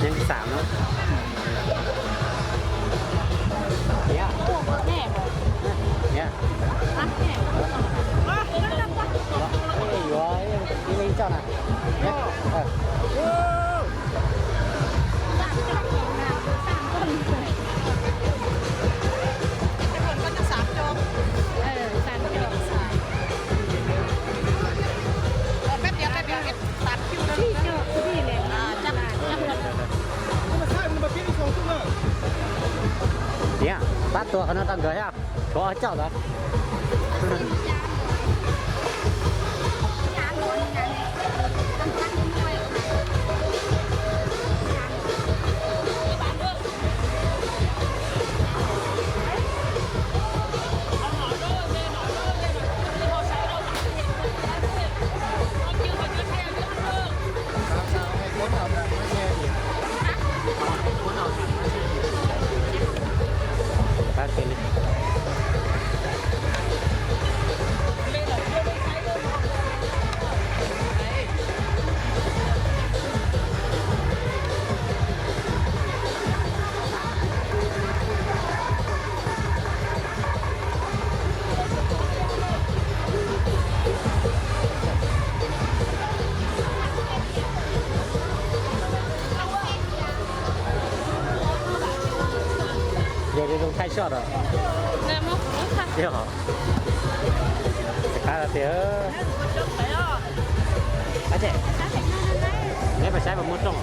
ยังสามเนาะเนี่ย โอ้โหแน่เลย เนี่ย อ่ะแน่อ่ะนั่นนั่นนั่น เฮ้ยอยู่ไอ้นี่ไม่เจ้าน่ะเนี่ยสามคนนะสามคนเลยไอ้คนก็จะสามจบสามจบแป๊บเดียวตัดคิวเลยที่จบที่เลยจับกัน เนี่ยbắtตัวเขาnó tăng gửi à có chậu đó ป้ากินเดี๋ยวลงท้ายช็อตเหรอ เนี่ยมั้งค่ะ เดี๋ยวจะฆ่าเสียอาเจ๊เนี่ยไปใช้แบบมุดตรง